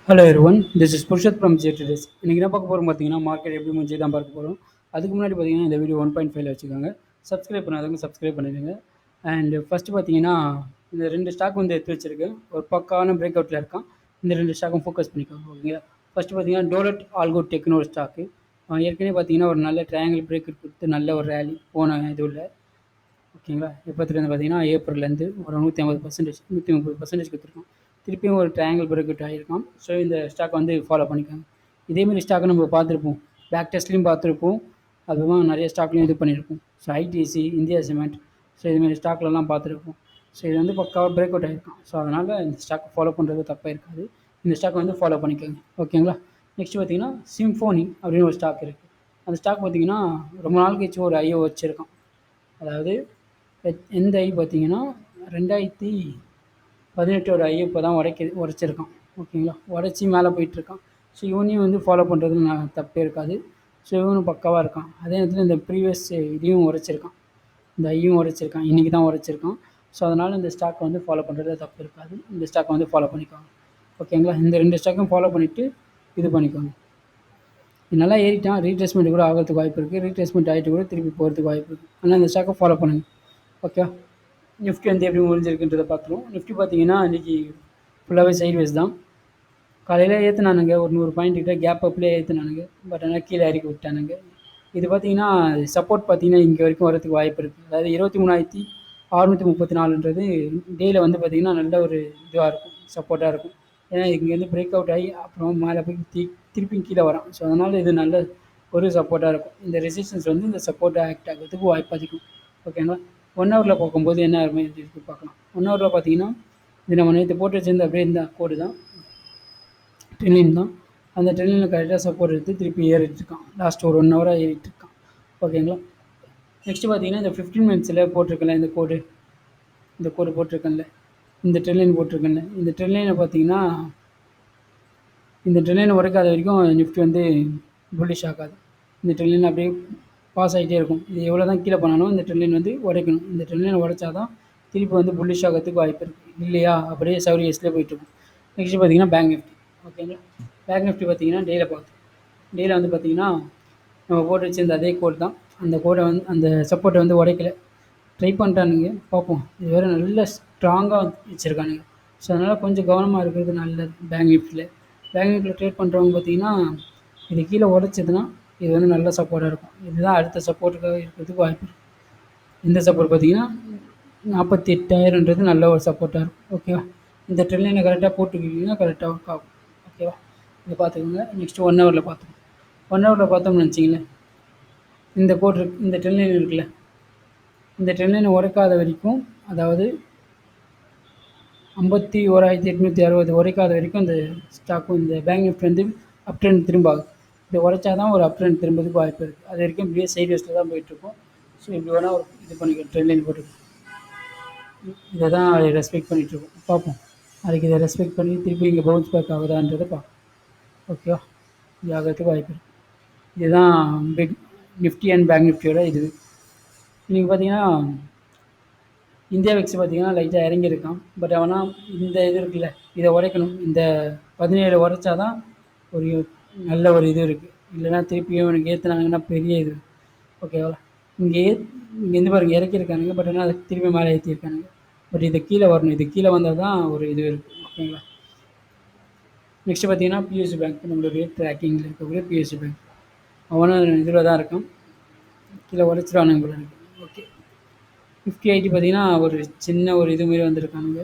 Hello everyone, this is Purushath from ஜேட்ரேஸ். இன்றைக்கி என்ன பார்க்க போகிறோம் பார்த்தீங்கன்னா, மார்க்கெட் எப்படி முடிஞ்சு தான் பார்க்க போகிறோம். அதுக்கு முன்னாடி பார்த்தீங்கன்னா இந்த வீடியோ 1.5 வச்சுக்கோங்க. சப்ஸ்கிரைப் பண்ணாதவங்க சப்ஸ்கிரைப் பண்ணிடுங்க. அண்ட் ஃபஸ்ட்டு பார்த்தீங்கன்னா இந்த 2 ஸ்டாக் வந்து எடுத்து வச்சுருக்கேன். ஒரு பக்காவான பிரேக் அவுட்டில் இருக்கான். இந்த 2 ஸ்டாக்கும் ஃபோக்கஸ் பண்ணிக்கோங்க, ஓகேங்களா. ஃபஸ்ட்டு பார்த்தீங்கன்னா டோலட் ஆல்கோ டெக்னோ ஒரு ஸ்டாக்கு. ஏற்கனவே பார்த்தீங்கன்னா ஒரு நல்ல ட்ரையாங்கிள் பிரேக் கொடுத்து நல்ல ஒரு ரேலி போன இது இல்லை, ஓகேங்களா. எப்போத்துலேருந்து பார்த்தீங்கன்னா ஏப்ரல்லேருந்து ஒரு 150%, 130% கொடுத்துருக்கோம். திருப்பியும் ஒரு ட்ரையாங்கிள் பிரேக் அவுட் ஆகிருக்கான். ஸோ இந்த ஸ்டாக் வந்து ஃபாலோ பண்ணிக்கோங்க. இதேமாரி ஸ்டாக்கை நம்ம பார்த்துருப்போம், பேக் டெஸ்ட்லையும் பார்த்துருப்போம், அதுவும் நிறைய ஸ்டாக்லையும் இது பண்ணியிருப்போம். So ITC, India cement, so இதுமாரி ஸ்டாக்லலாம் பார்த்துருப்போம். ஸோ இது வந்து பக்காவாக பிரேக் அவுட் ஆகிருக்கும். ஸோ அதனால் இந்த ஸ்டாக் ஃபாலோ பண்ணுறது தப்பாக இருக்காது. இந்த ஸ்டாக் வந்து ஃபாலோ பண்ணிக்கோங்க, ஓகேங்களா. நெக்ஸ்ட் பார்த்தீங்கன்னா சிம்ஃபோனி அப்படின்னு ஒரு ஸ்டாக் இருக்குது. அந்த ஸ்டாக் பார்த்தீங்கன்னா ரொம்ப நாள் கழிச்சு ஒரு ஐஓ வச்சுருக்கான். அதாவது எந்த ஐ பார்த்தீங்கன்னா 2018 ஐ இப்போ தான் உடைச்சிருக்கான், ஓகேங்களா. உடச்சி மேலே போயிட்டுருக்கான். ஸோ இவனையும் வந்து ஃபாலோ பண்ணுறது தப்பே இருக்காது. ஸோ இவனும் பக்காவாக இருக்கான். அதே நேரத்தில் இந்த ப்ரீவியஸ் இதையும் உடைச்சிருக்கான், இந்த ஐயும் உடைச்சிருக்கான், இன்றைக்கி தான் உடைச்சிருக்கான். ஸோ அதனால் இந்த ஸ்டாக்கை வந்து ஃபாலோ பண்ணுறது தப்பு இருக்காது. இந்த ஸ்டாக்கை வந்து ஃபாலோ பண்ணிக்கோங்க, ஓகேங்களா. இந்த 2 ஸ்டாக்கும் ஃபாலோ பண்ணிவிட்டு இது பண்ணிக்கோங்க. நல்லா ஏறிட்டான், ரீட்ரேஸ்மெண்ட் கூட ஆகிறதுக்கு வாய்ப்பு இருக்குது. ரீட்ரேஸ்மெண்ட் ஆகிட்டு கூட திருப்பி போகிறதுக்கு வாய்ப்பு இருக்குது. ஆனால் இந்த ஸ்டாக்கை ஃபாலோ பண்ணுங்கள், ஓகே. நிஃப்டி வந்து எப்படி முடிஞ்சிருக்குன்றதை பார்த்துருவோம். நிஃப்டி பார்த்தீங்கன்னா இன்றைக்கி ஃபுல்லாகவே சைட்வேஸ் தான். காலையில் ஏற்றுனானுங்க ஒரு 100 பாயிண்ட் கிட்ட கேப் அப்லேயே ஏற்றுனானுங்க. பட் ஆனால் கீழே இறக்கி விட்டானுங்க. இது பார்த்தீங்கன்னா சப்போர்ட் பார்த்தீங்கன்னா இங்கே வரைக்கும் வரதுக்கு வாய்ப்பு இருக்குது. அதாவது 23,634ன்றது டேயில் வந்து பார்த்திங்கன்னா நல்ல ஒரு இதுவாக இருக்கும், சப்போர்ட்டாக இருக்கும். ஏன்னா இங்கேருந்து பிரேக் அவுட் ஆகி அப்புறம் மேலே போய் திருப்பி கீழே வரோம். ஸோ அதனால் இது நல்ல ஒரு சப்போர்ட்டாக இருக்கும். இந்த ரெசிஸ்டன்ஸ் வந்து இந்த சப்போர்ட்டாக ஆக்ட் ஆகிறதுக்கு வாய்ப்பு அதிகம், ஓகேங்களா. 1 ஹவரில் பார்க்கும்போது என்ன இருக்குது பார்க்கலாம். 1 ஹவரில் பார்த்தீங்கன்னா இது நம்ம நேற்று போட்டு வச்சிருந்த அப்படியே இந்த கோடு தான், ட்ரெண்ட்லைன் தான். அந்த ட்ரெண்ட்லைனில் கரெக்டாக சப்போர்ட் எடுத்து திருப்பி ஏறிட்டு இருக்கான். லாஸ்ட் ஒரு 1 ஹவராக ஏறிட்டு இருக்கான், ஓகேங்களா. நெக்ஸ்ட்டு பார்த்தீங்கன்னா இந்த 15 மினிட்ஸில் போட்டிருக்கல இந்த கோடு போட்டிருக்கேன்ல, இந்த ட்ரெண்ட்லைன் போட்டிருக்கேன்ல, இந்த ட்ரெண்ட்லைனை பார்த்தீங்கன்னா இந்த ட்ரெண்ட்லைனை உடைக்காத வரைக்கும் நிஃப்டி வந்து புல்லிஷ் ஆகாது. இந்த ட்ரெண்ட்லைன் அப்படியே பாஸ் ஆகிட்டே இருக்கும். இது எவ்வளோ தான் கீழே போனாலும் இந்த ட்ரெண்ட்லைன் வந்து உடைக்கணும். இந்த ட்ரெண்ட்லைனை உடைச்சா தான் திருப்பி வந்து புல்லிஷ் ஆகிறதுக்கு வாய்ப்பு இருக்குது. இல்லையா அப்படியே சவரியஸ்லேயே போயிட்டுருக்கும். நெக்ஸ்ட்டு பார்த்தீங்கன்னா பேங்க் நிஃப்டி, ஓகேங்களா. பேங்க் நிஃப்டி பார்த்தீங்கன்னா டேயில் வந்து பார்த்தீங்கன்னா நம்ம போட்டு வச்சிருந்த அதே கோட் தான். அந்த கோடை வந்து அந்த சப்போர்ட்டை வந்து உடைக்கல, ட்ரை பண்ணிட்டானுங்க. பார்ப்போம், இது வேறு நல்ல ஸ்ட்ராங்காக வச்சுருக்கானுங்க. ஸோ அதனால் கொஞ்சம் கவனமாக இருக்கிறது நல்லது. பேங்க் நிஃப்டியில் ட்ரேட் பண்ணுறவங்க பார்த்தீங்கன்னா இது கீழே உடைச்சதுன்னா இது வந்து நல்ல சப்போர்ட்டாக இருக்கும். இதுதான் அடுத்த சப்போர்ட்டுக்காக இருக்கிறதுக்கு வாய்ப்பு இருக்குது. இந்த சப்போர்ட் பார்த்தீங்கன்னா 48,000ன்றது நல்ல ஒரு சப்போர்ட்டாக இருக்கும், ஓகேவா. இந்த ட்ரெண்ட்லைனை கரெக்டாக போட்டுக்கிட்டிங்கன்னா கரெக்டாக ஒர்க் ஆகும், ஓகேவா. இதை பார்த்துக்கோங்க. நெக்ஸ்ட்டு 1 ஹவரில் பார்த்துக்கோங்க. 1 ஹவரில் பார்த்தோம்னு நினச்சிங்களேன், இந்த கோட் இந்த ட்ரெண்ட்லைன் இருக்குல்ல, இந்த ட்ரெண்ட்லைனை உடைக்காத வரைக்கும், அதாவது 51,860 உடைக்காத வரைக்கும் இந்த ஸ்டாக்கும் இந்த பேங்க் நிஃப்டி வந்து அப் ட்ரெண்ட் திரும்ப ஆகும். இதை உடைச்சா தான் ஒரு அப் ட்ரெண்ட் திரும்பதுக்கு வாய்ப்பு இருக்குது. அது வரைக்கும் இப்படியே சைட்வேஸில் தான் போயிட்டுருக்கும். ஸோ இப்படி வேணால் ஒரு இது பண்ணிக்கலாம், ட்ரெண்ட்லைன் போட்டுருக்கோம். இதை தான் அதை ரெஸ்பெக்ட் பண்ணிகிட்ருக்கோம். பார்ப்போம், அதுக்கு இதை ரெஸ்பெக்ட் பண்ணி திருப்பி இங்கே பவுன்ஸ் பேக் ஆகுதான்றதை பார்ப்போம், ஓகேவா. இது ஆகிறதுக்கு வாய்ப்பு இருக்குது. இதுதான் பிக் நிஃப்டி அண்ட் பேங்க் நிஃப்டியோட இது. இன்றைக்கி பார்த்தீங்கன்னா இந்தியா விக்ஸ் பார்த்தீங்கன்னா லைட்டாக இறங்கியிருக்கான். பட் அவனால் இந்த இது இருக்குல்ல, இதை உடைக்கணும். இந்த 17 உடைச்சா தான் ஒரு நல்ல ஒரு இது இருக்குது. இல்லைனா திருப்பியும் எனக்கு ஏற்றுனாங்கன்னா பெரிய இது, ஓகேவா. இங்கேருந்து பாருங்கள் இறக்கியிருக்கானுங்க. பட் ஆனால் அதை திருப்பி மேலே ஏற்றிருக்கானுங்க. பட் இது கீழே வரணும். இது கீழே வந்தால் தான் ஒரு இது இருக்குது, ஓகேங்களா. நெக்ஸ்ட்டு பார்த்தீங்கன்னா பிஎஸ்சி பேங்க், நம்மளுடைய ட்ராக்கிங்கில் இருக்கக்கூடிய பிஎஸ்சி பேங்க். அவனும் இதில் தான் இருக்கான். கீழே உடைச்சிருவானுங்க போல இருக்குது, ஓகே. 50 பார்த்தீங்கன்னா ஒரு சின்ன ஒரு இது மாரி வந்திருக்கானுங்க,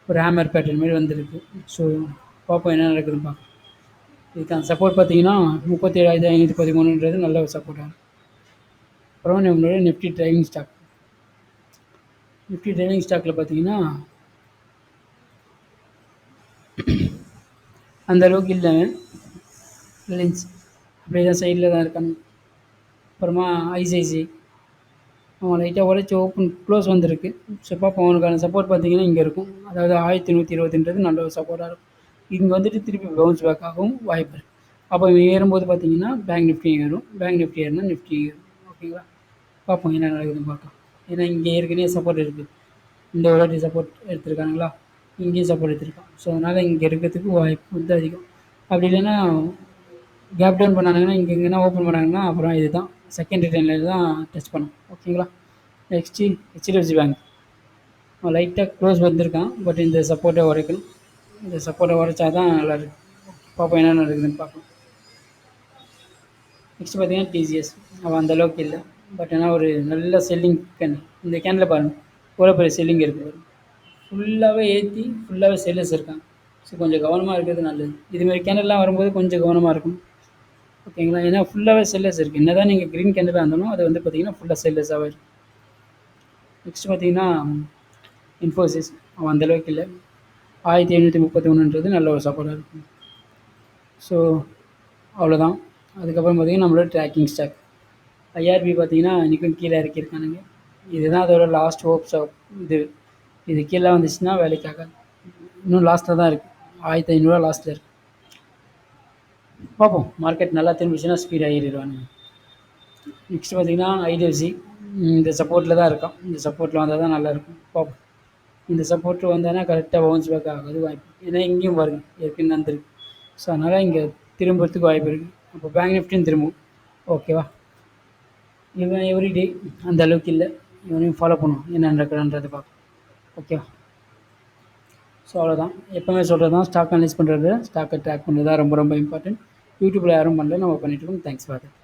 ஒரு ஹேமர் பேட்டர்ன் மாதிரி வந்திருக்கு. ஸோ பார்ப்போம் என்ன நடக்குதுன்னு பார்ப்போம். இதுக்கான சப்போர்ட் பார்த்தீங்கன்னா 37,513ன்றது நல்ல ஒரு சப்போர்ட்டாக இருக்கும். அப்புறம் நம்மளோட நிஃப்டி ட்ரைவிங் ஸ்டாக்கில் பார்த்தீங்கன்னா அந்த அளவுக்கு இல்லை, ரிலையன்ஸ் அப்படியே தான் சைடில் தான் இருக்காங்க. அப்புறமா ஐசிஐசி அவன் லைட்டாக உடைச்சி க்ளோஸ் வந்திருக்கு. ஸோ பார்ப்போம், அவனுக்கான சப்போர்ட் பார்த்தீங்கன்னா இங்கே இருக்கும். அதாவது 1120ன்றது நல்ல ஒரு சப்போர்ட்டாக இருக்கும். இங்கே வந்துட்டு திருப்பி பவுன்ஸ் பேக் ஆகவும் வாய்ப்பு இருக்குது. அப்போ ஏறும்போது பார்த்தீங்கன்னா பேங்க் நிஃப்டி ஏறும், பேங்க் நிஃப்டி ஏறினா நிஃப்டி ஏறும், ஓகேங்களா. பார்ப்போம் என்ன நடக்குதுன்னு பார்க்கலாம். ஏன்னா இங்கே ஏற்கனவே சப்போர்ட் இருக்குது, இந்த வாட்டி சப்போர்ட் எடுத்துருக்காங்களா. இங்கேயும் சப்போர்ட் எடுத்திருக்கான். ஸோ அதனால் இங்கே இருக்கிறதுக்கு வாய்ப்பு வந்து அதிகம். அப்படி இல்லைன்னா கேப் டவுன் பண்ணானுங்கன்னா இங்கே எங்கன்னா ஓப்பன் பண்ணாங்கன்னா அப்புறம் இதுதான் செகண்ட் லைனில் தான் டச் பண்ணும். ஓகேங்களா? நெக்ஸ்ட்டு ஹெச்டிஎஃப்சி பேங்க் லைட்டாக க்ளோஸ் வந்திருக்கான். பட் இந்த சப்போர்ட்டை உடைக்கணும். இந்த சப்போர்ட்டை உடைச்சா தான் நல்லாயிருக்கும். பார்ப்போம் என்ன நடக்குதுன்னு பார்க்கலாம். நெக்ஸ்ட் பார்த்தீங்கன்னா டிசிஎஸ். அவன் அந்தளவுக்கு இல்லை. பட் ஆனால் ஒரு நல்ல செல்லிங் கேன். இந்த கேனில் பாருங்கள் எவ்வளோ பெரிய செல்லிங் இருக்குது. ஃபுல்லாகவே ஏற்றி ஃபுல்லாகவே செல்லர்ஸ் இருக்காங்க. ஸோ கொஞ்சம் கவனமாக இருக்கிறது நல்லது. இதுமாரி கேண்டல்லாம் வரும்போது கொஞ்சம் கவனமாக இருக்கணும். ஓகேங்களா? ஏன்னா ஃபுல்லாகவே செல்லர்ஸ் இருக்குது. என்ன தான் நீங்கள் க்ரீன் கேண்டலாக இருந்தாலும் அது வந்து பார்த்தீங்கன்னா ஃபுல்லாக செல்லர்ஸாகவே இருக்கும். நெக்ஸ்ட் பார்த்தீங்கன்னா இன்ஃபோசிஸ். அவன் அந்தளவுக்கு இல்லை. 1731 நல்ல ஒரு சப்போர்ட்டாக இருக்கும். ஸோ அவ்வளோதான். அதுக்கப்புறம் பார்த்தீங்கன்னா நம்மளோட ட்ராக்கிங் ஸ்டாக் ஐஆர்பி பார்த்தீங்கன்னா இன்றைக்கும் கீழே இறக்கியிருக்கானுங்க. இதுதான் அதோட லாஸ்ட் ஹோப்ஸ் ஆஃப் இது கீழே வந்துச்சுன்னா வேலைக்காக இன்னும் லாஸ்ட்டில் தான் இருக்குது. 1500 லாஸ்ட்டில் இருக்குது. பார்ப்போம். மார்க்கெட் நல்லா திரும்பிச்சுன்னா ஸ்பீடாக ஏறிடுவானுங்க. நெக்ஸ்ட் பார்த்தீங்கன்னா ஐடிஎஃப்சி இந்த சப்போர்ட்டில் தான் இருக்கான். இந்த சப்போர்ட்டில் வந்தால் தான் நல்லாயிருக்கும். பார்ப்போம். இந்த சப்போர்ட் வந்தாங்கன்னா கரெக்டாக பவுன்ஸ் பேக் ஆகுது வாய்ப்பு. ஏன்னா இங்கேயும் பாருங்கள் ஏற்கனவே வந்துருக்கு. ஸோ அதனால் இங்கே திரும்புறதுக்கு வாய்ப்பு இருக்குது. அப்போ பேங்க் நிஃப்டியும் திரும்பும். ஓகேவா? இவன் எவ்ரிடே அந்த அளவுக்கு இல்லை. இவனையும் ஃபாலோ பண்ணுவோம் என்ன நடக்குதுன்றதை பார்ப்போம். ஓகேவா? ஸோ அவ்வளோதான். எப்போவுமே சொல்கிறது தான் ஸ்டாக் அனலைஸ் பண்ணுறது, ஸ்டாக்கை ட்ராக் பண்ணுறது தான் ரொம்ப ரொம்ப இம்பார்ட்டன்ட். யூடியூப்பில் யாரும் பண்ணல, நம்ம பண்ணிகிட்டு இருக்கோம். Thanks for that.